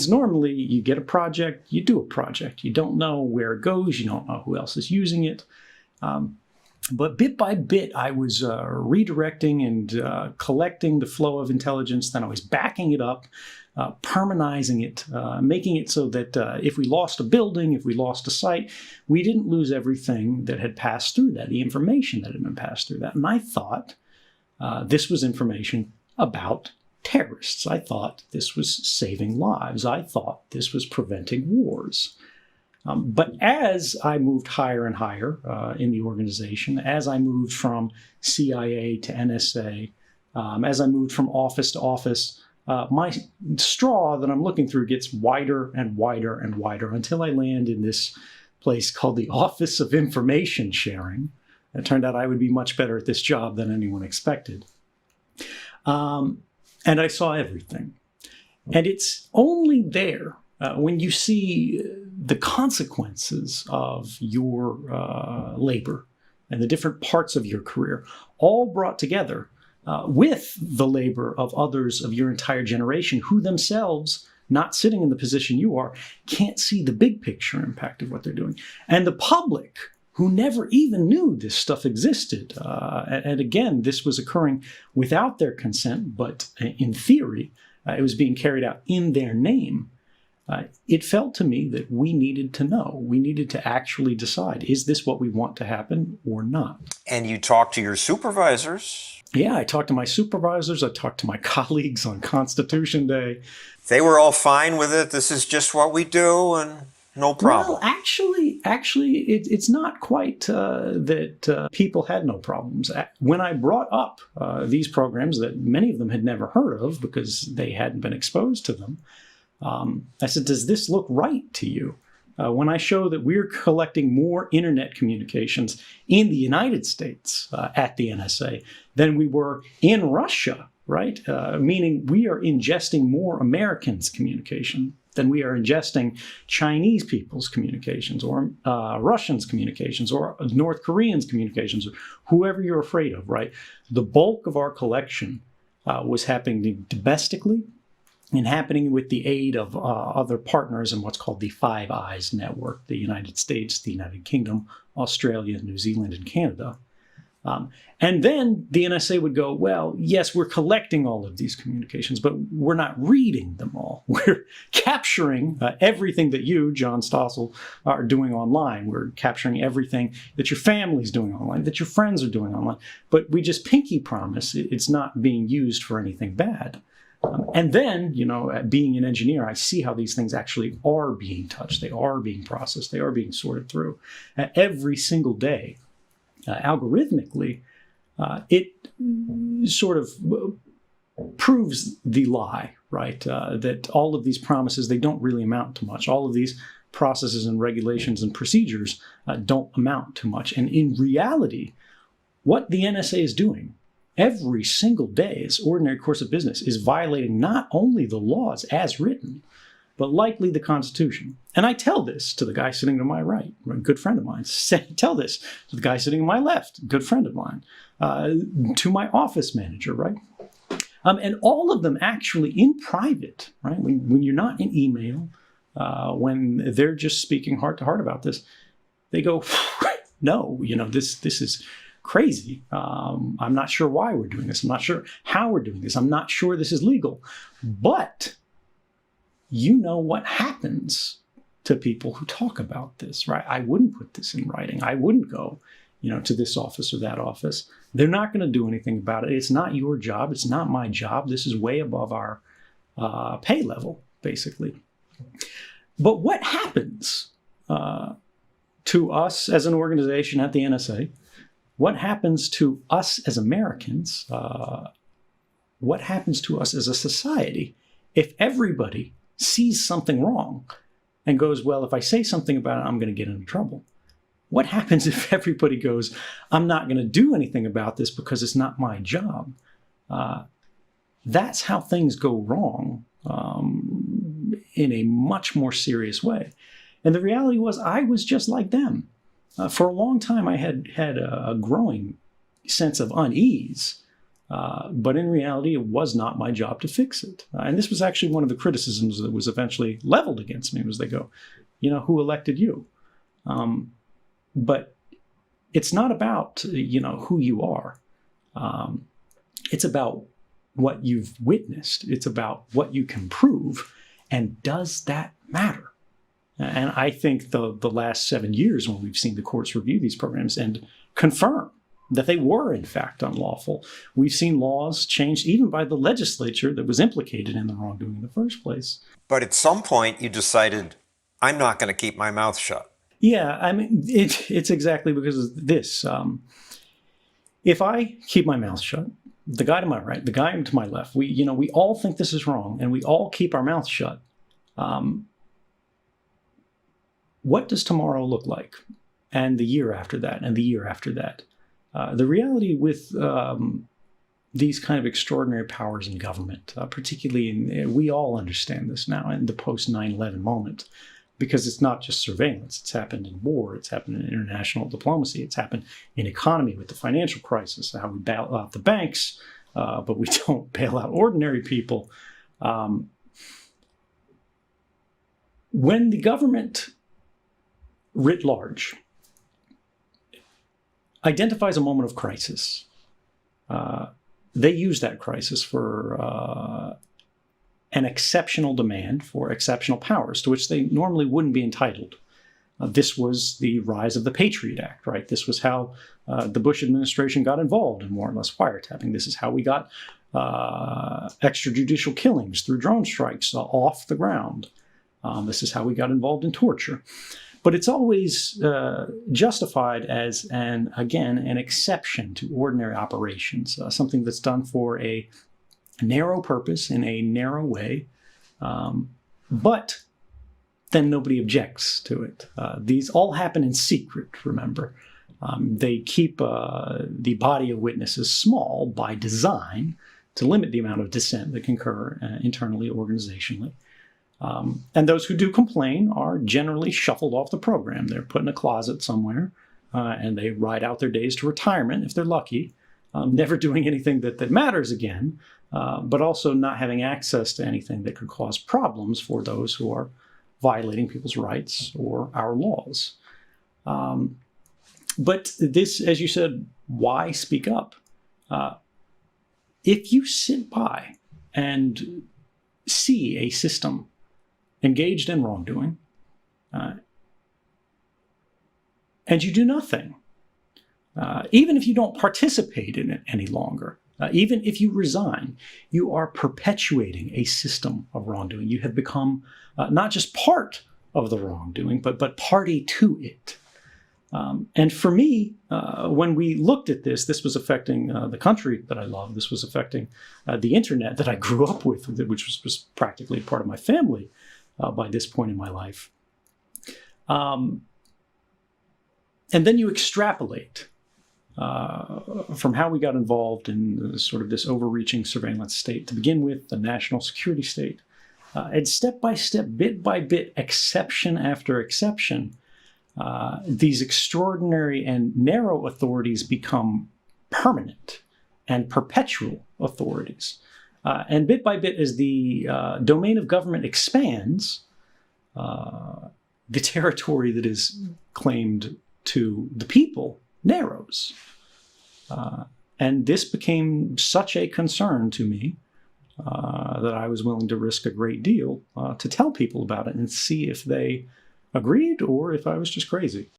Normally, you get a project, you do a project. You don't know where it goes. You don't know who else is using it. But bit by bit, I was redirecting and collecting the flow of intelligence. Then I was backing it up, permanizing it, making it so that if we lost a building, if we lost a site, we didn't lose everything that had passed through that, the information that had been passed through that. And I thought this was information about terrorists. I thought this was saving lives. I thought this was preventing wars. But as I moved higher and higher in the organization, as I moved from CIA to NSA, as I moved from office to office, my straw that I'm looking through gets wider and wider and wider until I land in this place called the Office of Information Sharing. It turned out I would be much better at this job than anyone expected. And I saw everything. And it's only there when you see the consequences of your labor and the different parts of your career all brought together with the labor of others of your entire generation who themselves, not sitting in the position you are, can't see the big picture impact of what they're doing. And the public, who never even knew this stuff existed. And again, this was occurring without their consent, but in theory, it was being carried out in their name. It felt to me that we needed to know. We needed to actually decide, is this what we want to happen or not? And you talked to your supervisors. Yeah, I talked to my supervisors. I talked to my colleagues on Constitution Day. They were all fine with it. This is just what we do, and no problem. Well, actually, it's not quite that people had no problems. When I brought up these programs that many of them had never heard of because they hadn't been exposed to them, I said, does this look right to you? When I show that we're collecting more internet communications in the United States at the NSA than we were in Russia, right? Meaning we are ingesting more Americans' communication than we are ingesting Chinese people's communications or Russians' communications or North Koreans' communications or whoever you're afraid of, right? The bulk of our collection was happening domestically and happening with the aid of other partners in what's called the Five Eyes network, the United States, the United Kingdom, Australia, New Zealand, and Canada. And then the NSA would go, well, yes, we're collecting all of these communications, but we're not reading them all. We're capturing everything that you, John Stossel, are doing online. We're capturing everything that your family's doing online, that your friends are doing online. But we just pinky promise it's not being used for anything bad. And then, you know, being an engineer, I see how these things actually are being touched. They are being processed. They are being sorted through every single day. Algorithmically, it sort of proves the lie, right? That all of these promises, they don't really amount to much. All of these processes and regulations and procedures don't amount to much. And in reality, what the NSA is doing every single day, its ordinary course of business, is violating not only the laws as written, but likely the Constitution. And I tell this to the guy sitting to my right, a good friend of mine. Tell this to the guy sitting to my left, a good friend of mine, to my office manager, right? And all of them actually in private, right? When you're not in email, when they're just speaking heart to heart about this, they go, no, you know, this is crazy. I'm not sure why we're doing this. I'm not sure how we're doing this. I'm not sure this is legal. But you know what happens to people who talk about this, right? I wouldn't put this in writing. I wouldn't go, you know, to this office or that office. They're not going to do anything about it. It's not your job. It's not my job. This is way above our pay level, basically. But what happens to us as an organization at the NSA? What happens to us as Americans? What happens to us as a society if everybody sees something wrong and goes, well, if I say something about it, I'm going to get into trouble? What happens if everybody goes, I'm not going to do anything about this because it's not my job? That's how things go wrong in a much more serious way. And the reality was I was just like them. For a long time, I had a growing sense of unease But in reality, it was not my job to fix it. And this was actually one of the criticisms that was eventually leveled against me, was they go, who elected you? But it's not about, who you are. It's about what you've witnessed. It's about what you can prove. And does that matter? And I think the last 7 years, when we've seen the courts review these programs and confirm that they were, in fact, unlawful, we've seen laws changed even by the legislature that was implicated in the wrongdoing in the first place. But at some point, you decided, I'm not going to keep my mouth shut. Yeah, I mean, it's exactly because of this. If I keep my mouth shut, the guy to my right, the guy to my left, we all think this is wrong, and we all keep our mouth shut. What does tomorrow look like? And the year after that, and the year after that? The reality with these kind of extraordinary powers in government, particularly we all understand this now in the post 9/11 moment, because it's not just surveillance. It's happened in war. It's happened in international diplomacy. It's happened in economy with the financial crisis, how we bail out the banks, but we don't bail out ordinary people. When the government writ large identifies a moment of crisis, they use that crisis for an exceptional demand for exceptional powers to which they normally wouldn't be entitled. This was the rise of the Patriot Act, right? This was how the Bush administration got involved in more or less wiretapping. This is how we got extrajudicial killings through drone strikes off the ground. This is how we got involved in torture. But it's always justified as, an exception to ordinary operations, something that's done for a narrow purpose in a narrow way, but then nobody objects to it. These all happen in secret, remember. They keep the body of witnesses small by design to limit the amount of dissent that can occur internally, organizationally. And those who do complain are generally shuffled off the program. They're put in a closet somewhere, and they ride out their days to retirement if they're lucky, never doing anything that matters again, but also not having access to anything that could cause problems for those who are violating people's rights or our laws. But this, as you said, why speak up? If you sit by and see a system engaged in wrongdoing, and you do nothing, even if you don't participate in it any longer, even if you resign, you are perpetuating a system of wrongdoing. You have become not just part of the wrongdoing, but party to it. And for me, when we looked at this, this was affecting the country that I love. This was affecting the internet that I grew up with, which was practically part of my family by this point in my life. And then you extrapolate from how we got involved in sort of this overreaching surveillance state to begin with, the national security state. And step by step, bit by bit, exception after exception, these extraordinary and narrow authorities become permanent and perpetual authorities. And bit by bit, as the domain of government expands, the territory that is claimed to the people narrows. And this became such a concern to me that I was willing to risk a great deal to tell people about it and see if they agreed or if I was just crazy.